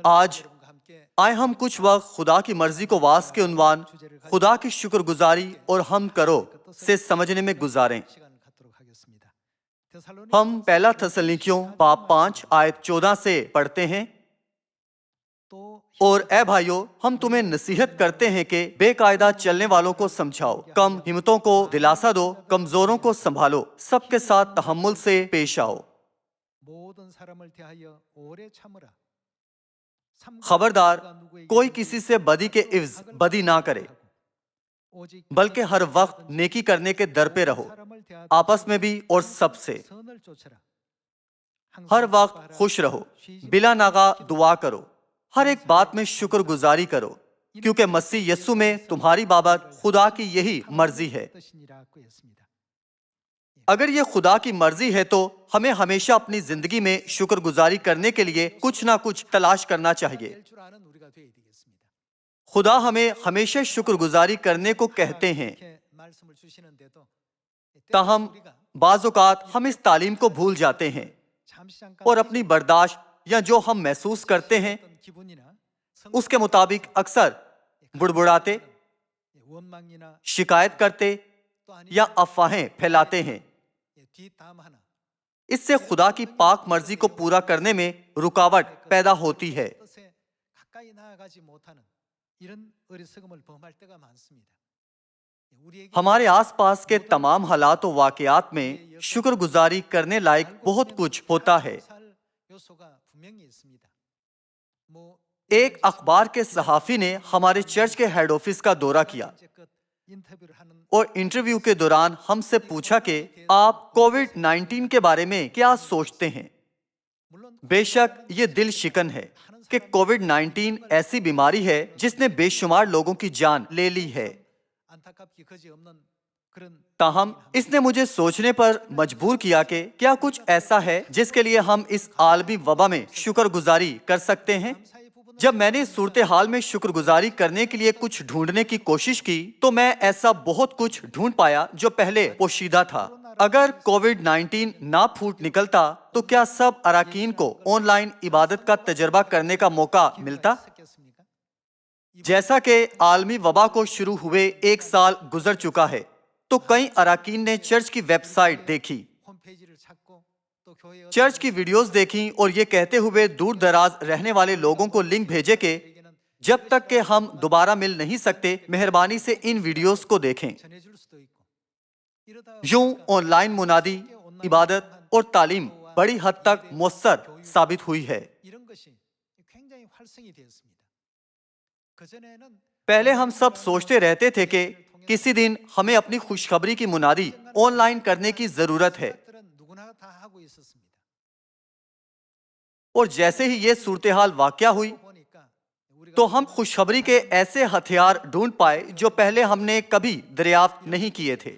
آج آئے ہم کچھ وقت خدا کی مرضی کو واس کے عنوان خدا کی شکر گزاری اور ہم کرو سے سمجھنے میں گزاریں۔ ہم پہلا تھسلنیکیوں باب 5 آیت 14 سے پڑھتے ہیں، اور اے بھائیو، ہم تمہیں نصیحت کرتے ہیں کہ بے قاعدہ چلنے والوں کو سمجھاؤ، کم ہمتوں کو دلاسا دو، کمزوروں کو سنبھالو، سب کے ساتھ تحمل سے پیش آؤ۔ خبردار، کوئی کسی سے بدی کے عوض بدی نہ کرے، بلکہ ہر وقت نیکی کرنے کے در پہ رہو، آپس میں بھی اور سب سے۔ ہر وقت خوش رہو، بلا ناغہ دعا کرو، ہر ایک بات میں شکر گزاری کرو، کیونکہ مسیح یسوع میں تمہاری بابت خدا کی یہی مرضی ہے۔ اگر یہ خدا کی مرضی ہے تو ہمیں ہمیشہ اپنی زندگی میں شکر گزاری کرنے کے لیے کچھ نہ کچھ تلاش کرنا چاہیے۔ خدا ہمیں ہمیشہ شکر گزاری کرنے کو کہتے ہیں، تاہم بعض اوقات ہم اس تعلیم کو بھول جاتے ہیں اور اپنی برداشت یا جو ہم محسوس کرتے ہیں اس کے مطابق اکثر بڑبڑاتے، شکایت کرتے یا افواہیں پھیلاتے ہیں۔ اس سے خدا کی پاک مرضی کو پورا کرنے میں رکاوٹ پیدا ہوتی ہے۔ ہمارے آس پاس کے تمام حالات و واقعات میں شکر گزاری کرنے لائق بہت کچھ ہوتا ہے۔ ایک اخبار کے صحافی نے ہمارے چرچ کے ہیڈ آفس کا دورہ کیا اور انٹرویو کے دوران ہم سے پوچھا کہ آپ کووڈ 19 کے بارے میں کیا سوچتے ہیں۔ بے شک یہ دل شکن ہے کہ کووڈ 19 ایسی بیماری ہے جس نے بے شمار لوگوں کی جان لے لی ہے، تاہم اس نے مجھے سوچنے پر مجبور کیا کہ کیا کچھ ایسا ہے جس کے لیے ہم اس عالمی وبا میں شکر گزاری کر سکتے ہیں۔ جب میں نے صورتحال میں شکر گزاری کرنے کے لیے کچھ ڈھونڈنے کی کوشش کی تو میں ایسا بہت کچھ ڈھونڈ پایا جو پہلے پوشیدہ تھا۔ اگر کووڈ 19 نہ پھوٹ نکلتا تو کیا سب اراکین کو آن لائن عبادت کا تجربہ کرنے کا موقع ملتا؟ جیسا کہ عالمی وبا کو شروع ہوئے 1 سال گزر چکا ہے تو کئی اراکین نے چرچ کی ویب سائٹ دیکھی، چرچ کی ویڈیوز دیکھیں اور یہ کہتے ہوئے دور دراز رہنے والے لوگوں کو لنک بھیجے کہ جب تک کہ ہم دوبارہ مل نہیں سکتے مہربانی سے ان ویڈیوز کو دیکھیں۔ یوں آن لائن منادی، عبادت اور تعلیم بڑی حد تک مؤثر ثابت ہوئی ہے۔ پہلے ہم سب سوچتے رہتے تھے کہ کسی دن ہمیں اپنی خوشخبری کی منادی آن لائن کرنے کی ضرورت ہے، اور جیسے ہی یہ صورتحال واقع ہوئی تو ہم خوشخبری کے ایسے ہتھیار ڈھونڈ پائے جو پہلے ہم نے کبھی دریافت نہیں کیے تھے۔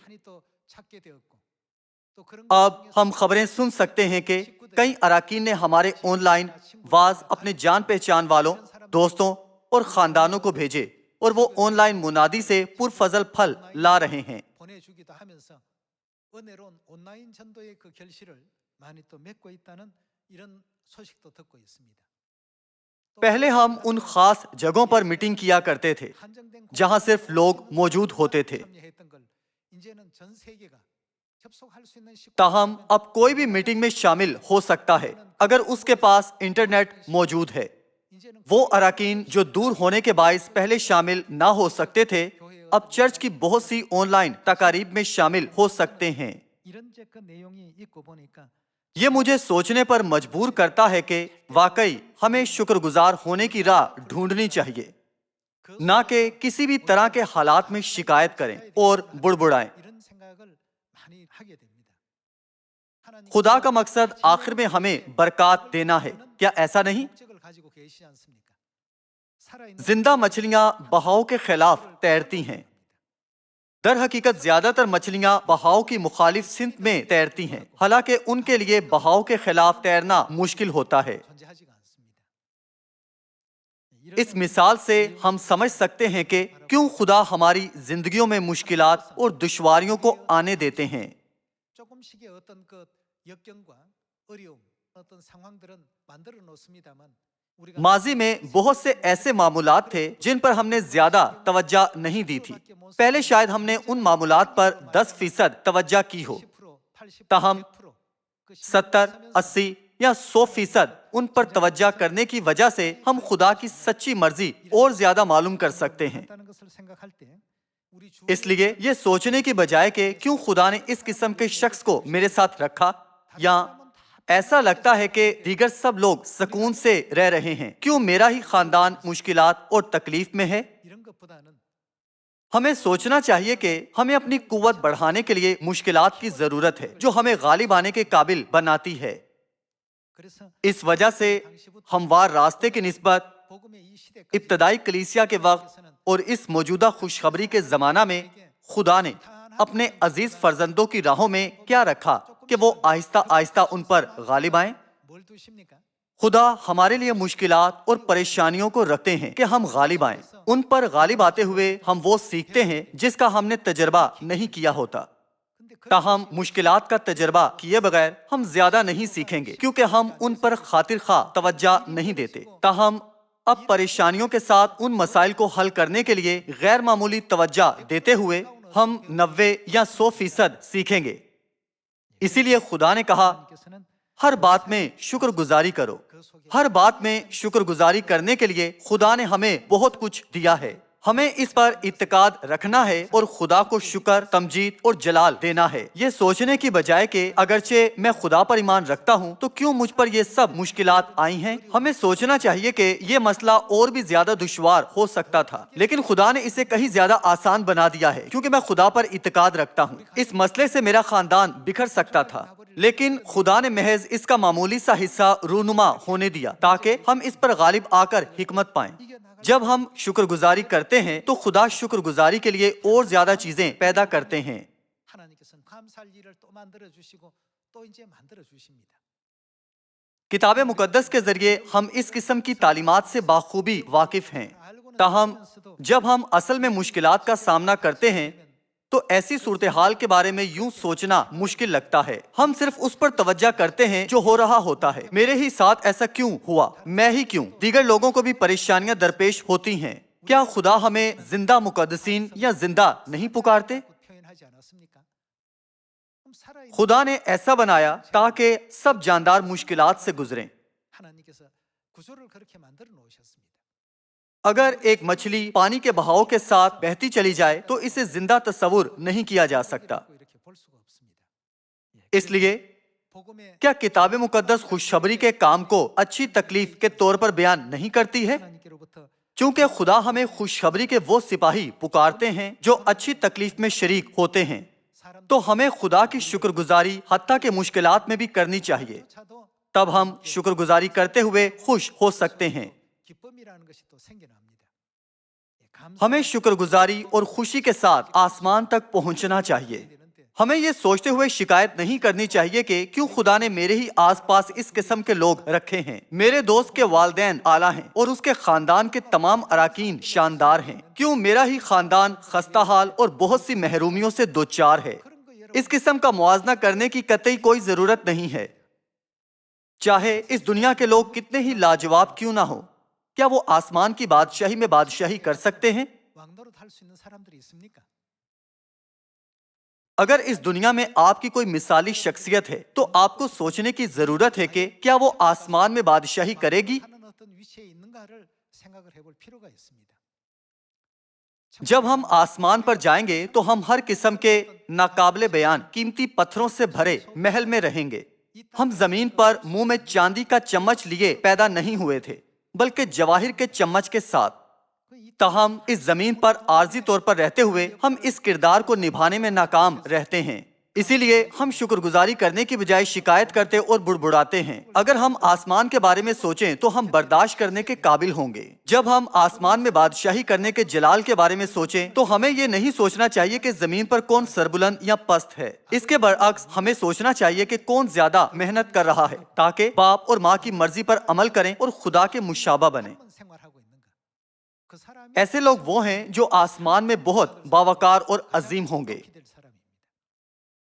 اب ہم خبریں سن سکتے ہیں کہ کئی اراکین نے ہمارے آن لائن واز اپنے جان پہچان والوں، دوستوں اور خاندانوں کو بھیجے اور وہ آن لائن منادی سے پرفضل پھل لا رہے ہیں۔ پہلے ہم ان خاص جگہوں پر میٹنگ کیا کرتے تھے جہاں صرف لوگ موجود ہوتے تھے، تاہم اب کوئی بھی میٹنگ میں شامل ہو سکتا ہے اگر اس کے پاس انٹرنیٹ موجود ہے۔ وہ اراکین جو دور ہونے کے باعث پہلے شامل نہ ہو سکتے تھے اب چرچ کی بہت سی آن لائن تقاریب میں شامل ہو سکتے ہیں۔ یہ مجھے سوچنے پر مجبور کرتا ہے کہ واقعی ہمیں شکر گزار ہونے کی راہ ڈھونڈنی چاہیے، نہ کہ کسی بھی طرح کے حالات میں شکایت کریں اور بڑبڑائیں۔ خدا کا مقصد آخر میں ہمیں برکات دینا ہے، کیا ایسا نہیں؟ زندہ مچھلیاں بہاؤ کے خلاف تیرتی ہیں۔ در حقیقت زیادہ تر مچھلیاں بہاؤ کی مخالف سمت میں تیرتی ہیں، حالانکہ ان کے لیے بہاؤ کے خلاف تیرنا مشکل ہوتا ہے۔ اس مثال سے ہم سمجھ سکتے ہیں کہ کیوں خدا ہماری زندگیوں میں مشکلات اور دشواریوں کو آنے دیتے ہیں۔ ماضی میں بہت سے ایسے معاملات تھے جن پر ہم نے زیادہ توجہ نہیں دی تھی. پہلے شاید ہم نے ان معاملات پر 10% توجہ کی ہو، تاہم 70، 80 یا 100% ان پر توجہ کرنے کی وجہ سے ہم خدا کی سچی مرضی اور زیادہ معلوم کر سکتے ہیں. اس لیے یہ سوچنے کی بجائے کہ کیوں خدا نے اس قسم کے شخص کو میرے ساتھ رکھا، یا ایسا لگتا ہے کہ دیگر سب لوگ سکون سے رہ رہے ہیں، کیوں میرا ہی خاندان مشکلات اور تکلیف میں ہے، ہمیں سوچنا چاہیے کہ ہمیں اپنی قوت بڑھانے کے لیے مشکلات کی ضرورت ہے جو ہمیں غالب آنے کے قابل بناتی ہے. اس وجہ سے ہموار راستے کی نسبت ابتدائی کلیسیا کے وقت اور اس موجودہ خوشخبری کے زمانہ میں خدا نے اپنے عزیز فرزندوں کی راہوں میں کیا رکھا کہ وہ آہستہ آہستہ ان پر غالب آئیں. خدا ہمارے لیے مشکلات اور پریشانیوں کو رکھتے ہیں کہ ہم غالب آئیں. ان پر غالب آتے ہوئے ہم وہ سیکھتے ہیں جس کا ہم نے تجربہ نہیں کیا ہوتا. تاہم مشکلات کا تجربہ کیے بغیر ہم زیادہ نہیں سیکھیں گے کیونکہ ہم ان پر خاطر خواہ توجہ نہیں دیتے. تاہم اب پریشانیوں کے ساتھ ان مسائل کو حل کرنے کے لیے غیر معمولی توجہ دیتے ہوئے ہم 90 یا 100% سیکھیں گے. اسی لیے خدا نے کہا ہر بات میں شکر گزاری کرو. ہر بات میں شکر گزاری کرنے کے لیے خدا نے ہمیں بہت کچھ دیا ہے. ہمیں اس پر اعتقاد رکھنا ہے اور خدا کو شکر، تمجید اور جلال دینا ہے، یہ سوچنے کی بجائے کہ اگرچہ میں خدا پر ایمان رکھتا ہوں تو کیوں مجھ پر یہ سب مشکلات آئی ہیں. ہمیں سوچنا چاہیے کہ یہ مسئلہ اور بھی زیادہ دشوار ہو سکتا تھا، لیکن خدا نے اسے کہیں زیادہ آسان بنا دیا ہے کیونکہ میں خدا پر اعتقاد رکھتا ہوں. اس مسئلے سے میرا خاندان بکھر سکتا تھا، لیکن خدا نے محض اس کا معمولی سا حصہ رونما ہونے دیا تاکہ ہم اس پر غالب آ کر حکمت پائیں. جب ہم شکر گزاری کرتے ہیں تو خدا شکر گزاری کے لیے اور زیادہ چیزیں پیدا کرتے ہیں. کتاب مقدس کے ذریعے ہم اس قسم کی تعلیمات سے بخوبی واقف ہیں. تاہم جب ہم اصل میں مشکلات کا سامنا کرتے ہیں تو ایسی صورتحال کے بارے میں یوں سوچنا مشکل لگتا ہے. ہم صرف اس پر توجہ کرتے ہیں جو ہو رہا ہوتا ہے. میرے ہی ساتھ ایسا کیوں ہوا، میں ہی کیوں؟ دیگر لوگوں کو بھی پریشانیاں درپیش ہوتی ہیں. کیا خدا ہمیں زندہ مقدسین یا زندہ نہیں پکارتے؟ خدا نے ایسا بنایا تاکہ سب جاندار مشکلات سے گزریں. اگر ایک مچھلی پانی کے بہاؤ کے ساتھ بہتی چلی جائے تو اسے زندہ تصور نہیں کیا جا سکتا. اس لیے کیا کتاب مقدس خوشخبری کے کام کو اچھی تکلیف کے طور پر بیان نہیں کرتی ہے؟ چونکہ خدا ہمیں خوشخبری کے وہ سپاہی پکارتے ہیں جو اچھی تکلیف میں شریک ہوتے ہیں، تو ہمیں خدا کی شکر گزاری حتیٰ کہ مشکلات میں بھی کرنی چاہیے. تب ہم شکر گزاری کرتے ہوئے خوش ہو سکتے ہیں. ہمیں شکر گزاری اور خوشی کے ساتھ آسمان تک پہنچنا چاہیے. ہمیں یہ سوچتے ہوئے شکایت نہیں کرنی چاہیے کہ کیوں خدا نے میرے ہی آس پاس اس قسم کے لوگ رکھے ہیں. میرے دوست کے والدین اعلیٰ ہیں اور اس کے خاندان کے تمام اراکین شاندار ہیں. کیوں میرا ہی خاندان خستہ حال اور بہت سی محرومیوں سے دوچار ہے؟ اس قسم کا موازنہ کرنے کی قطعی کوئی ضرورت نہیں ہے. چاہے اس دنیا کے لوگ کتنے ہی لاجواب کیوں نہ ہو، کیا وہ آسمان کی بادشاہی میں بادشاہی کر سکتے ہیں؟ اگر اس دنیا میں آپ کی کوئی مثالی شخصیت ہے تو آپ کو سوچنے کی ضرورت ہے کہ کیا وہ آسمان میں بادشاہی کرے گی؟ جب ہم آسمان پر جائیں گے تو ہم ہر قسم کے ناقابل بیان قیمتی پتھروں سے بھرے محل میں رہیں گے. ہم زمین پر منہ میں چاندی کا چمچ لیے پیدا نہیں ہوئے تھے بلکہ جواہر کے چمچ کے ساتھ. تاہم اس زمین پر عارضی طور پر رہتے ہوئے ہم اس کردار کو نبھانے میں ناکام رہتے ہیں. اسی لیے ہم شکر گزاری کرنے کی بجائے شکایت کرتے اور بڑبڑاتے ہیں. اگر ہم آسمان کے بارے میں سوچیں تو ہم برداشت کرنے کے قابل ہوں گے. جب ہم آسمان میں بادشاہی کرنے کے جلال کے بارے میں سوچیں تو ہمیں یہ نہیں سوچنا چاہیے کہ زمین پر کون سربلند یا پست ہے. اس کے برعکس ہمیں سوچنا چاہیے کہ کون زیادہ محنت کر رہا ہے تاکہ باپ اور ماں کی مرضی پر عمل کریں اور خدا کے مشابہ بنیں. ایسے لوگ وہ ہیں جو آسمان میں بہت باوقار اور عظیم ہوں گے.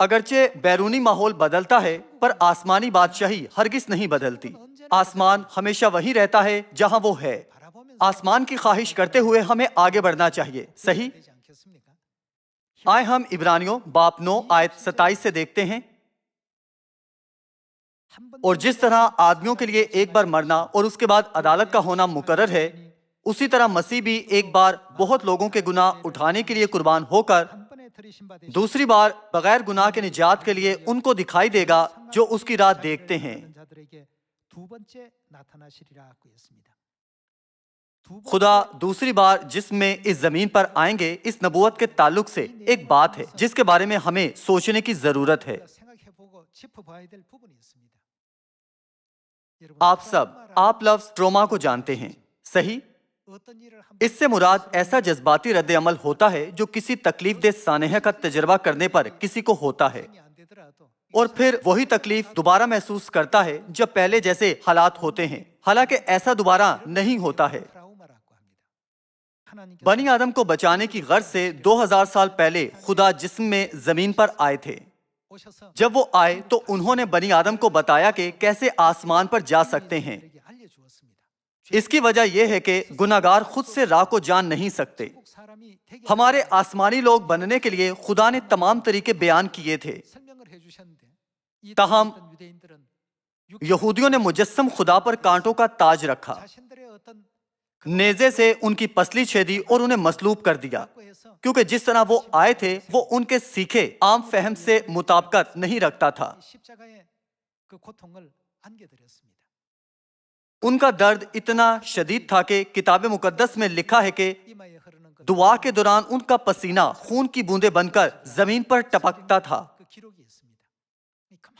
اگرچہ بیرونی ماحول بدلتا ہے پر آسمانی بادشاہی ہرگز نہیں بدلتی. آسمان ہمیشہ وہی رہتا ہے جہاں وہ ہے. آسمان کی خواہش کرتے ہوئے ہمیں آگے بڑھنا چاہیے. صحیح؟ آئے ہم عبرانیوں باب 9 آیت 27 سے دیکھتے ہیں. اور جس طرح آدمیوں کے لیے ایک بار مرنا اور اس کے بعد عدالت کا ہونا مقرر ہے، اسی طرح مسیح بھی ایک بار بہت لوگوں کے گناہ اٹھانے کے لیے قربان ہو کر دوسری بار بغیر گناہ کے نجات کے لیے ان کو دکھائی دے گا جو اس کی راہ دیکھتے ہیں. خدا دوسری بار جس میں اس زمین پر آئیں گے، اس نبوت کے تعلق سے ایک بات ہے جس کے بارے میں ہمیں سوچنے کی ضرورت ہے. آپ لفظ ٹروما کو جانتے ہیں، صحیح؟ اس سے مراد ایسا جذباتی رد عمل ہوتا ہے جو کسی تکلیف دہ سانحہ کا تجربہ کرنے پر کسی کو ہوتا ہے، اور پھر وہی تکلیف دوبارہ محسوس کرتا ہے جب پہلے جیسے حالات ہوتے ہیں، حالانکہ ایسا دوبارہ نہیں ہوتا ہے. بنی آدم کو بچانے کی غرض سے 2000 سال پہلے خدا جسم میں زمین پر آئے تھے. جب وہ آئے تو انہوں نے بنی آدم کو بتایا کہ کیسے آسمان پر جا سکتے ہیں. اس کی وجہ یہ ہے کہ گناہگار خود سے راہ کو جان نہیں سکتے. ہمارے آسمانی لوگ بننے کے لیے خدا نے تمام طریقے بیان کیے تھے، تاہم یہودیوں نے مجسم خدا پر کانٹوں کا تاج رکھا، نیزے سے ان کی پسلی چھیدی اور انہیں مصلوب کر دیا، کیونکہ جس طرح وہ آئے تھے وہ ان کے سیکھے عام فہم سے مطابقت نہیں رکھتا تھا. ان کا درد اتنا شدید تھا کہ کتاب مقدس میں لکھا ہے کہ دعا کے دوران ان کا پسینہ خون کی بوندیں بن کر زمین پر ٹپکتا تھا.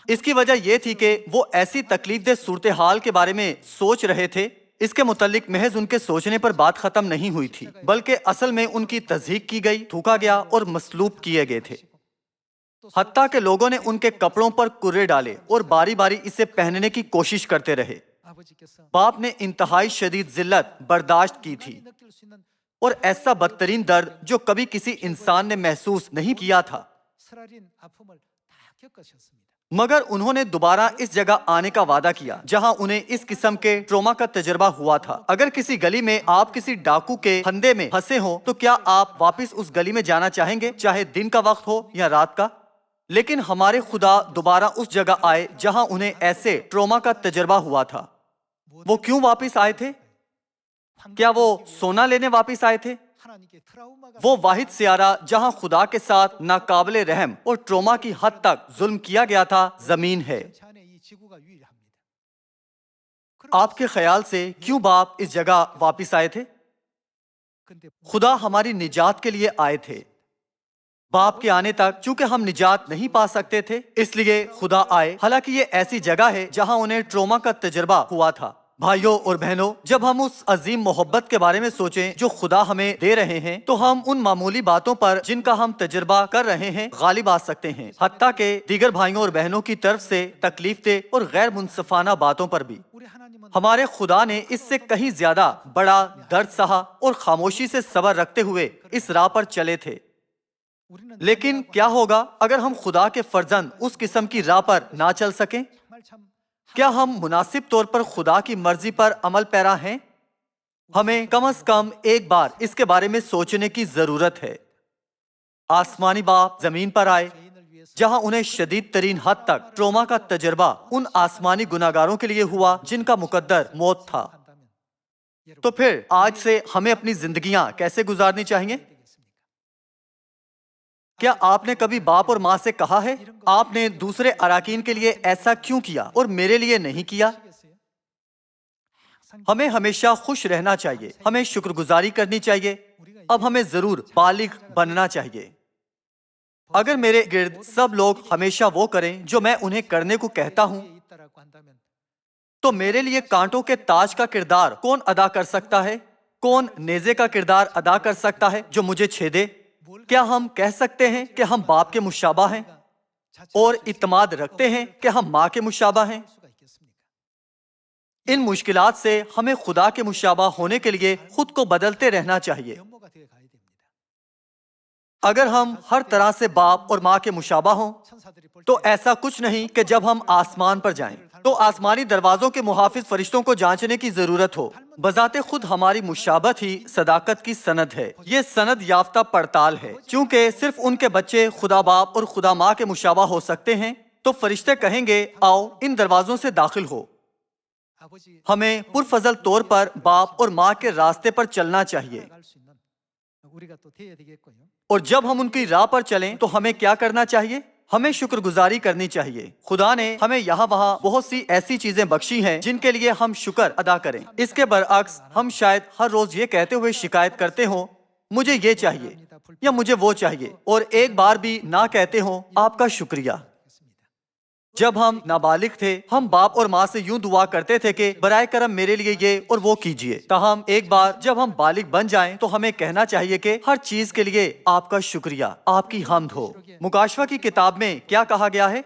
اس کی وجہ یہ تھی کہ وہ ایسی تکلیف دہ صورتحال کے بارے میں سوچ رہے تھے. اس کے متعلق محض ان کے سوچنے پر بات ختم نہیں ہوئی تھی، بلکہ اصل میں ان کی تصدیق کی گئی، تھوکا گیا اور مصلوب کیے گئے تھے. حتیٰ کہ لوگوں نے ان کے کپڑوں پر کرے ڈالے اور باری باری اسے پہننے کی کوشش کرتے رہے. باپ نے انتہائی شدید ذلت برداشت کی تھی اور ایسا بدترین درد جو کبھی کسی انسان نے محسوس نہیں کیا تھا. مگر انہوں نے دوبارہ اس جگہ آنے کا وعدہ کیا جہاں انہیں اس قسم کے ٹروما کا تجربہ ہوا تھا. اگر کسی گلی میں آپ کسی ڈاکو کے پھندے میں پھنسے ہوں تو کیا آپ واپس اس گلی میں جانا چاہیں گے، چاہے دن کا وقت ہو یا رات کا؟ لیکن ہمارے خدا دوبارہ اس جگہ آئے جہاں انہیں ایسے ٹروما کا تجربہ ہوا تھا. وہ کیوں واپس آئے تھے؟ کیا وہ سونا لینے واپس آئے تھے؟ وہ واحد سیارہ جہاں خدا کے ساتھ ناقابل رحم اور ٹروما کی حد تک ظلم کیا گیا تھا زمین ہے. آپ کے خیال سے کیوں باپ اس جگہ واپس آئے تھے؟ خدا ہماری نجات کے لیے آئے تھے. باپ کے آنے تک چونکہ ہم نجات نہیں پا سکتے تھے، اس لیے خدا آئے. حالانکہ یہ ایسی جگہ ہے جہاں انہیں ٹروما کا تجربہ ہوا تھا. بھائیوں اور بہنوں، جب ہم اس عظیم محبت کے بارے میں سوچیں جو خدا ہمیں دے رہے ہیں تو ہم ان معمولی باتوں پر جن کا ہم تجربہ کر رہے ہیں غالب آ سکتے ہیں، حتیٰ کہ دیگر بھائیوں اور بہنوں کی طرف سے تکلیف دہ اور غیر منصفانہ باتوں پر بھی. ہمارے خدا نے اس سے کہیں زیادہ بڑا درد سہا اور خاموشی سے صبر رکھتے ہوئے اس راہ پر چلے تھے. لیکن کیا ہوگا اگر ہم خدا کے فرزند اس قسم کی راہ پر نہ چل سکیں؟ کیا ہم مناسب طور پر خدا کی مرضی پر عمل پیرا ہیں؟ ہمیں کم از کم ایک بار اس کے بارے میں سوچنے کی ضرورت ہے. آسمانی باپ زمین پر آئے جہاں انہیں شدید ترین حد تک ٹروما کا تجربہ ان آسمانی گناہگاروں کے لیے ہوا جن کا مقدر موت تھا. تو پھر آج سے ہمیں اپنی زندگیاں کیسے گزارنی چاہیے؟ کیا آپ نے کبھی باپ اور ماں سے کہا ہے آپ نے دوسرے اراکین کے لیے ایسا کیوں کیا اور میرے لیے نہیں کیا؟ ہمیں ہمیشہ خوش رہنا چاہیے، ہمیں شکر گزاری کرنی چاہیے. اب ہمیں ضرور بالغ بننا چاہیے. اگر میرے گرد سب لوگ ہمیشہ وہ کریں جو میں انہیں کرنے کو کہتا ہوں تو میرے لیے کانٹوں کے تاج کا کردار کون ادا کر سکتا ہے؟ کون نیزے کا کردار ادا کر سکتا ہے جو مجھے چھیدے؟ کیا ہم کہہ سکتے ہیں کہ ہم باپ کے مشابہ ہیں اور اعتماد رکھتے ہیں کہ ہم ماں کے مشابہ ہیں؟ ان مشکلات سے ہمیں خدا کے مشابہ ہونے کے لیے خود کو بدلتے رہنا چاہیے. اگر ہم ہر طرح سے باپ اور ماں کے مشابہ ہوں تو ایسا کچھ نہیں کہ جب ہم آسمان پر جائیں تو آسمانی دروازوں کے محافظ فرشتوں کو جانچنے کی ضرورت ہو۔ بذات خود ہماری مشابہت ہی صداقت کی سند ہے، یہ سند یافتہ پڑتال ہے۔ چونکہ صرف ان کے بچے خدا باپ اور خدا ماں کے مشابہ ہو سکتے ہیں تو فرشتے کہیں گے آؤ ان دروازوں سے داخل ہو۔ ہمیں پرفضل طور پر باپ اور ماں کے راستے پر چلنا چاہیے، اور جب ہم ان کی راہ پر چلیں تو ہمیں کیا کرنا چاہیے؟ ہمیں شکر گزاری کرنی چاہیے۔ خدا نے ہمیں یہاں وہاں بہت سی ایسی چیزیں بخشی ہیں جن کے لیے ہم شکر ادا کریں۔ اس کے برعکس ہم شاید ہر روز یہ کہتے ہوئے شکایت کرتے ہوں مجھے یہ چاہیے یا مجھے وہ چاہیے، اور ایک بار بھی نہ کہتے ہوں آپ کا شکریہ۔ جب ہم نابالغ تھے ہم باپ اور ماں سے یوں دعا کرتے تھے کہ برائے کرم میرے لیے یہ اور وہ کیجیے، تاہم ایک بار جب ہم بالغ بن جائیں تو ہمیں کہنا چاہیے کہ ہر چیز کے لیے آپ کا شکریہ، آپ کی حمد ہو۔ مکاشفہ کی کتاب میں کیا کہا گیا ہے؟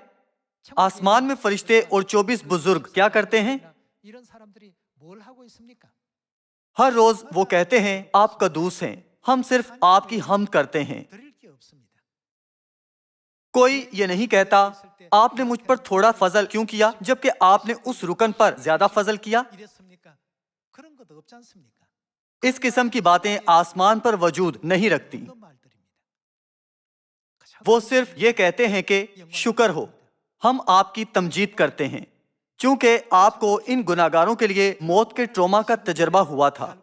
آسمان میں فرشتے اور 24 بزرگ کیا کرتے ہیں؟ ہر روز وہ کہتے ہیں آپ قدوس ہیں، ہم صرف آپ کی حمد کرتے ہیں۔ کوئی یہ نہیں کہتا آپ نے مجھ پر تھوڑا فضل کیوں کیا جبکہ آپ نے اس رکن پر زیادہ فضل کیا۔ اس قسم کی باتیں آسمان پر وجود نہیں رکھتی۔ وہ صرف یہ کہتے ہیں کہ شکر ہو، ہم آپ کی تمجید کرتے ہیں، چونکہ آپ کو ان گناہگاروں کے لیے موت کے ٹروما کا تجربہ ہوا تھا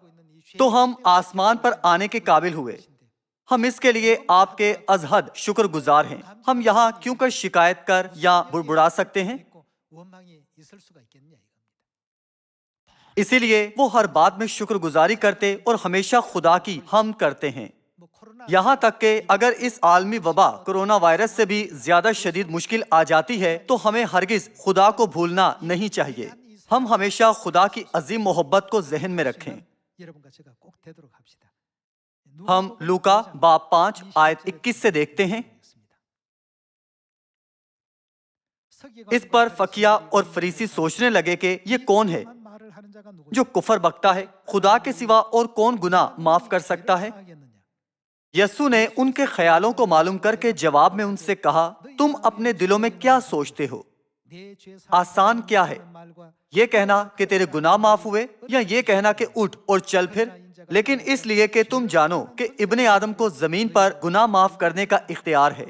تو ہم آسمان پر آنے کے قابل ہوئے۔ ہم اس کے لیے آپ کے از حد شکر گزار ہیں۔ ہم یہاں کیوں کر شکایت کر یا بڑبڑا سکتے ہیں؟ اسی لیے وہ ہر بات میں شکر گزاری کرتے اور ہمیشہ خدا کی حمد کرتے ہیں، یہاں تک کہ اگر اس عالمی وبا کرونا وائرس سے بھی زیادہ شدید مشکل آ جاتی ہے تو ہمیں ہرگز خدا کو بھولنا نہیں چاہیے۔ ہم ہمیشہ خدا کی عظیم محبت کو ذہن میں رکھیں۔ ہم لوکا باب 5 آیت 21 سے دیکھتے ہیں، اس پر فقیہ اور فریسی سوچنے لگے کہ یہ کون ہے جو کفر بکتا ہے، خدا کے سوا اور کون گناہ معاف کر سکتا ہے؟ یسوع نے ان کے خیالوں کو معلوم کر کے جواب میں ان سے کہا تم اپنے دلوں میں کیا سوچتے ہو؟ آسان کیا ہے، یہ کہنا کہ تیرے گناہ معاف ہوئے یا یہ کہنا کہ اٹھ اور چل پھر؟ لیکن اس لیے کہ تم جانو کہ ابن آدم کو زمین پر گناہ معاف کرنے کا اختیار ہے۔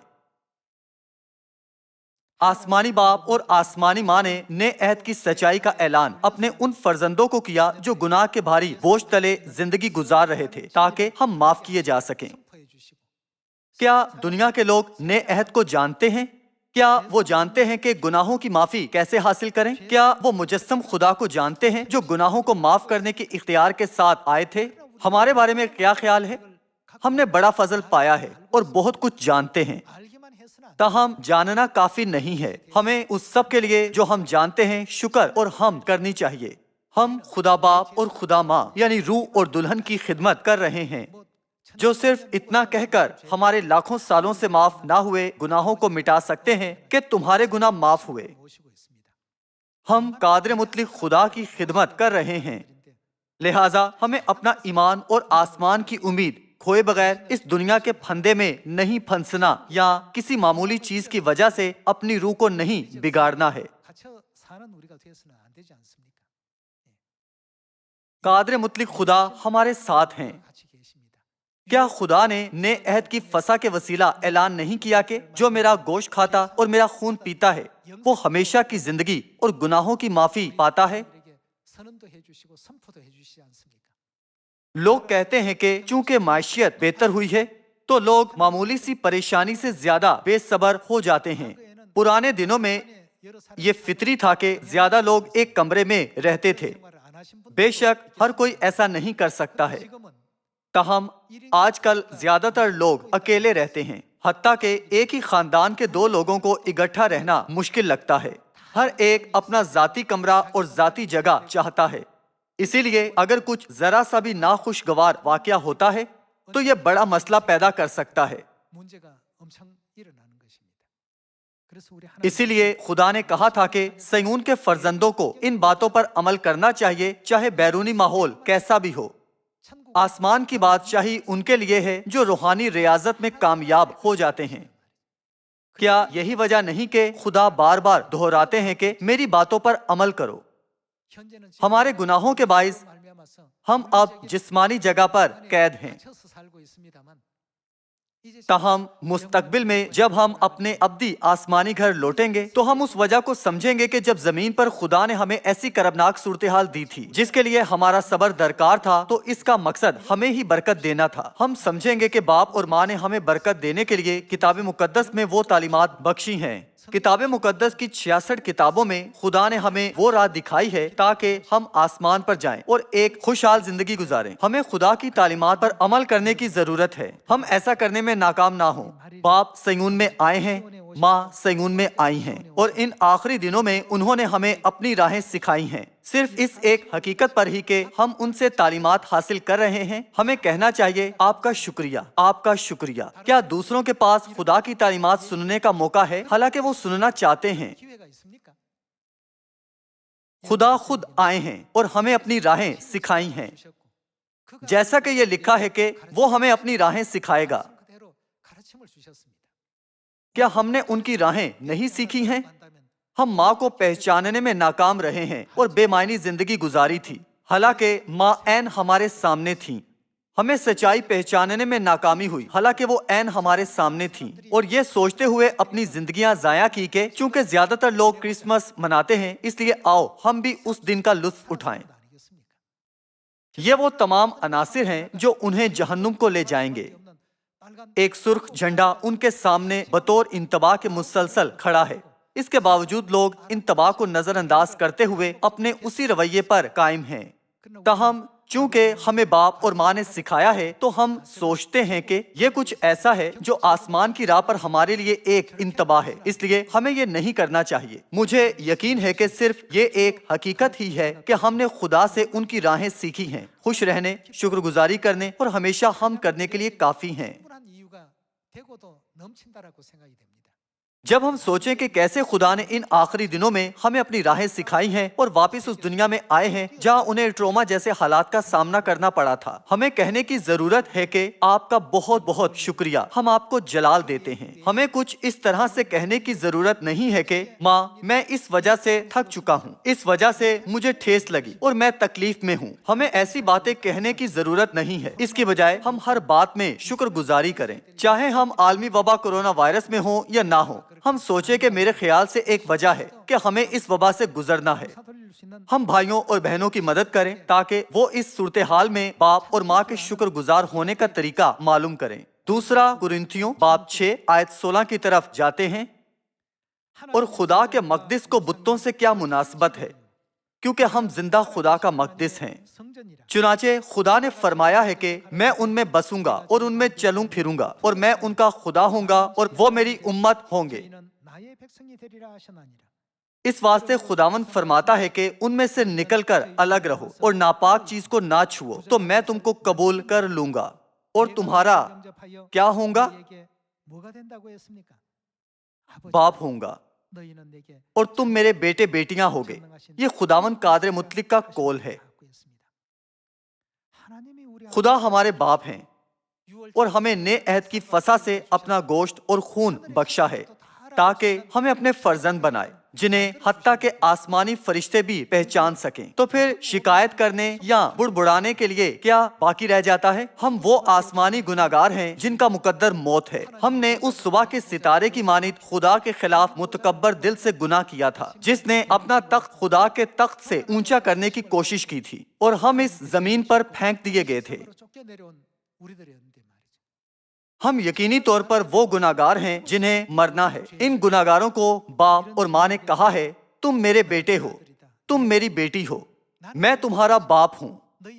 آسمانی باپ اور آسمانی ماں نے نئے عہد کی سچائی کا اعلان اپنے ان فرزندوں کو کیا جو گناہ کے بھاری بوجھ تلے زندگی گزار رہے تھے تاکہ ہم معاف کیے جا سکیں۔ کیا دنیا کے لوگ نئے عہد کو جانتے ہیں؟ کیا وہ جانتے ہیں کہ گناہوں کی معافی کیسے حاصل کریں؟ کیا وہ مجسم خدا کو جانتے ہیں جو گناہوں کو معاف کرنے کے اختیار کے ساتھ آئے تھے؟ ہمارے بارے میں کیا خیال ہے؟ ہم نے بڑا فضل پایا ہے اور بہت کچھ جانتے ہیں، تاہم جاننا کافی نہیں ہے۔ ہمیں اس سب کے لیے جو ہم جانتے ہیں شکر اور حمد کرنی چاہیے۔ ہم خدا باپ اور خدا ماں یعنی روح اور دلہن کی خدمت کر رہے ہیں جو صرف اتنا کہہ کر ہمارے لاکھوں سالوں سے معاف نہ ہوئے گناہوں کو مٹا سکتے ہیں کہ تمہارے گناہ معاف ہوئے۔ ہم قادر مطلق خدا کی خدمت کر رہے ہیں، لہٰذا ہمیں اپنا ایمان اور آسمان کی امید کھوئے بغیر اس دنیا کے پھندے میں نہیں پھنسنا یا کسی معمولی چیز کی وجہ سے اپنی روح کو نہیں بگاڑنا ہے۔ قادر مطلق خدا ہمارے ساتھ ہیں۔ کیا خدا نے نئے عہد کی فسح کے وسیلہ اعلان نہیں کیا کہ جو میرا گوشت کھاتا اور میرا خون پیتا ہے وہ ہمیشہ کی زندگی اور گناہوں کی معافی پاتا ہے؟ لوگ کہتے ہیں کہ چونکہ معیشت بہتر ہوئی ہے تو لوگ معمولی سی پریشانی سے زیادہ بے صبر ہو جاتے ہیں۔ پرانے دنوں میں یہ فطری تھا کہ زیادہ لوگ ایک کمرے میں رہتے تھے۔ بے شک ہر کوئی ایسا نہیں کر سکتا ہے، تاہم آج کل زیادہ تر لوگ اکیلے رہتے ہیں، حتیٰ کہ ایک ہی خاندان کے دو لوگوں کو اکٹھا رہنا مشکل لگتا ہے۔ ہر ایک اپنا ذاتی کمرہ اور ذاتی جگہ چاہتا ہے، اسی لیے اگر کچھ ذرا سا بھی ناخوشگوار واقعہ ہوتا ہے تو یہ بڑا مسئلہ پیدا کر سکتا ہے۔ اسی لیے خدا نے کہا تھا کہ صیون کے فرزندوں کو ان باتوں پر عمل کرنا چاہیے چاہے بیرونی ماحول کیسا بھی ہو۔ آسمان کی بادشاہی ان کے لیے ہے جو روحانی ریاضت میں کامیاب ہو جاتے ہیں۔ کیا یہی وجہ نہیں کہ خدا بار بار دہراتے ہیں کہ میری باتوں پر عمل کرو؟ ہمارے گناہوں کے باعث ہم اب جسمانی جگہ پر قید ہیں، تاہم مستقبل میں جب ہم اپنے ابدی آسمانی گھر لوٹیں گے تو ہم اس وجہ کو سمجھیں گے کہ جب زمین پر خدا نے ہمیں ایسی کربناک صورتحال دی تھی جس کے لیے ہمارا صبر درکار تھا، تو اس کا مقصد ہمیں ہی برکت دینا تھا۔ ہم سمجھیں گے کہ باپ اور ماں نے ہمیں برکت دینے کے لیے کتاب مقدس میں وہ تعلیمات بخشی ہیں۔ کتاب مقدس کی 66 کتابوں میں خدا نے ہمیں وہ راہ دکھائی ہے تاکہ ہم آسمان پر جائیں اور ایک خوشحال زندگی گزاریں۔ ہمیں خدا کی تعلیمات پر عمل کرنے کی ضرورت ہے، ہم ایسا کرنے میں ناکام نہ ہوں۔ باپ صیون میں آئے ہیں، ماں صیون میں آئی ہیں، اور ان آخری دنوں میں انہوں نے ہمیں اپنی راہیں سکھائی ہیں۔ صرف اس ایک حقیقت پر ہی کہ ہم ان سے تعلیمات حاصل کر رہے ہیں، ہمیں کہنا چاہیے آپ کا شکریہ، آپ کا شکریہ۔ کیا دوسروں کے پاس خدا کی تعلیمات سننے کا موقع ہے حالانکہ وہ سننا چاہتے ہیں؟ خدا خود آئے ہیں اور ہمیں اپنی راہیں سکھائی ہیں، جیسا کہ یہ لکھا ہے کہ وہ ہمیں اپنی راہیں سکھائے گا۔ کیا ہم نے ان کی راہیں نہیں سیکھی ہیں؟ ہم ماں کو پہچاننے میں ناکام رہے ہیں اور بے معنی زندگی گزاری تھی، حالانکہ ماں عین ہمارے سامنے تھیں۔ ہمیں سچائی پہچاننے میں ناکامی ہوئی، حالانکہ وہ عین ہمارے سامنے تھیں، اور یہ سوچتے ہوئے اپنی زندگیاں ضائع کی کہ چونکہ زیادہ تر لوگ کرسمس مناتے ہیں اس لیے آؤ ہم بھی اس دن کا لطف اٹھائیں۔ یہ وہ تمام عناصر ہیں جو انہیں جہنم کو لے جائیں گے۔ ایک سرخ جھنڈا ان کے سامنے بطور انتباہ کے مسلسل کھڑا ہے، اس کے باوجود لوگ انتباہ کو نظر انداز کرتے ہوئے اپنے اسی رویے پر قائم ہیں۔ تاہم چونکہ ہمیں باپ اور ماں نے سکھایا ہے تو ہم سوچتے ہیں کہ یہ کچھ ایسا ہے جو آسمان کی راہ پر ہمارے لیے ایک انتباہ ہے، اس لیے ہمیں یہ نہیں کرنا چاہیے۔ مجھے یقین ہے کہ صرف یہ ایک حقیقت ہی ہے کہ ہم نے خدا سے ان کی راہیں سیکھی ہیں، خوش رہنے، شکر گزاری کرنے اور ہمیشہ ہم کرنے کے لیے کافی ہیں۔ جب ہم سوچیں کہ کیسے خدا نے ان آخری دنوں میں ہمیں اپنی راہیں سکھائی ہیں اور واپس اس دنیا میں آئے ہیں جہاں انہیں ٹروما جیسے حالات کا سامنا کرنا پڑا تھا، ہمیں کہنے کی ضرورت ہے کہ آپ کا بہت بہت شکریہ، ہم آپ کو جلال دیتے ہیں۔ ہمیں کچھ اس طرح سے کہنے کی ضرورت نہیں ہے کہ ماں میں اس وجہ سے تھک چکا ہوں، اس وجہ سے مجھے ٹھیس لگی اور میں تکلیف میں ہوں۔ ہمیں ایسی باتیں کہنے کی ضرورت نہیں ہے، اس کی بجائے ہم ہر بات میں شکر گزاری کریں، چاہے ہم عالمی وبا کورونا وائرس میں ہوں یا نہ ہوں۔ ہم سوچیں کہ میرے خیال سے ایک وجہ ہے کہ ہمیں اس وبا سے گزرنا ہے۔ ہم بھائیوں اور بہنوں کی مدد کریں تاکہ وہ اس صورتحال میں باپ اور ماں کے شکر گزار ہونے کا طریقہ معلوم کریں۔ دوسرا کرنتھیوں باب 6 آیت 16 کی طرف جاتے ہیں۔ اور خدا کے مقدس کو بتوں سے کیا مناسبت ہے، کیونکہ ہم زندہ خدا کا مقدس ہیں۔ چنانچہ خدا نے فرمایا ہے کہ میں ان میں بسوں گا اور ان میں چلوں پھروں گا، اور میں ان کا خدا ہوں گا اور وہ میری امت ہوں گے۔ اس واسطے خداوند فرماتا ہے کہ ان میں سے نکل کر الگ رہو اور ناپاک چیز کو نہ چھوؤ، تو میں تم کو قبول کر لوں گا اور تمہارا کیا ہوں گا؟ باپ ہوں گا، اور تم میرے بیٹے بیٹیاں ہوگے۔ یہ خداوند قادر مطلق کا قول ہے۔ خدا ہمارے باپ ہیں اور ہمیں نئے عہد کی فسح سے اپنا گوشت اور خون بخشا ہے تاکہ ہمیں اپنے فرزند بنائے، جنہیں حتیٰ کہ آسمانی فرشتے بھی پہچان سکیں۔ تو پھر شکایت کرنے یا بڑبڑانے کے لیے کیا باقی رہ جاتا ہے؟ ہم وہ آسمانی گناہگار ہیں جن کا مقدر موت ہے۔ ہم نے اس صبح کے ستارے کی مانند خدا کے خلاف متکبر دل سے گناہ کیا تھا، جس نے اپنا تخت خدا کے تخت سے اونچا کرنے کی کوشش کی تھی، اور ہم اس زمین پر پھینک دیے گئے تھے۔ ہم یقینی طور پر وہ گناہگار ہیں جنہیں مرنا ہے۔ ان گناہگاروں کو باپ اور ماں نے کہا ہے، تم میرے بیٹے ہو، تم میری بیٹی ہو، میں تمہارا باپ ہوں،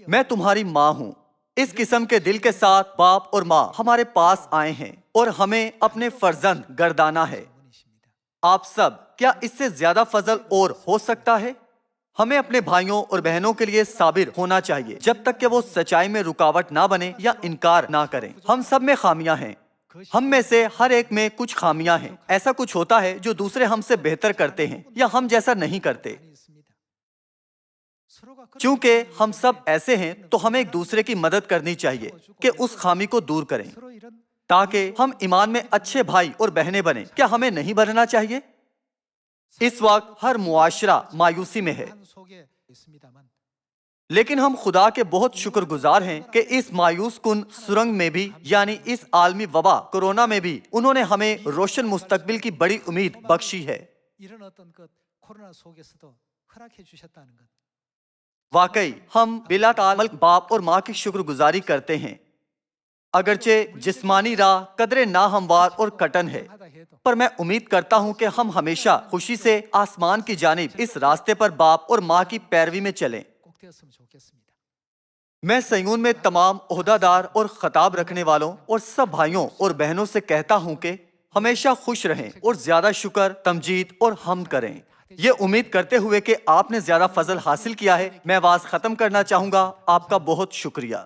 میں تمہاری ماں ہوں۔ اس قسم کے دل کے ساتھ باپ اور ماں ہمارے پاس آئے ہیں اور ہمیں اپنے فرزند گردانا ہے۔ آپ سب، کیا اس سے زیادہ فضل اور ہو سکتا ہے؟ ہمیں اپنے بھائیوں اور بہنوں کے لیے صابر ہونا چاہیے جب تک کہ وہ سچائی میں رکاوٹ نہ بنے یا انکار نہ کریں۔ ہم سب میں خامیاں ہیں، ہم میں سے ہر ایک میں کچھ خامیاں ہیں۔ ایسا کچھ ہوتا ہے جو دوسرے ہم سے بہتر کرتے ہیں یا ہم جیسا نہیں کرتے۔ چونکہ ہم سب ایسے ہیں تو ہمیں ایک دوسرے کی مدد کرنی چاہیے کہ اس خامی کو دور کریں تاکہ ہم ایمان میں اچھے بھائی اور بہنیں بنیں۔ کیا ہمیں نہیں بننا چاہیے؟ اس وقت ہر معاشرہ مایوسی میں ہے، لیکن ہم خدا کے بہت شکر گزار ہیں کہ اس مایوس کن سرنگ میں بھی، یعنی اس عالمی وبا کورونا میں بھی، انہوں نے ہمیں روشن مستقبل کی بڑی امید بخشی ہے۔ واقعی ہم بلا تعمل باپ اور ماں کی شکر گزاری کرتے ہیں، اگرچہ جسمانی راہ قدرے ناہموار اور کٹن ہے، پر میں امید کرتا ہوں کہ ہم ہمیشہ خوشی سے آسمان کی جانب اس راستے پر باپ اور ماں کی پیروی میں چلیں۔ میں سیون میں تمام عہدہ دار اور خطاب رکھنے والوں اور سب بھائیوں اور بہنوں سے کہتا ہوں کہ ہمیشہ خوش رہیں اور زیادہ شکر، تمجید اور حمد کریں۔ یہ امید کرتے ہوئے کہ آپ نے زیادہ فضل حاصل کیا ہے، میں آواز ختم کرنا چاہوں گا۔ آپ کا بہت شکریہ۔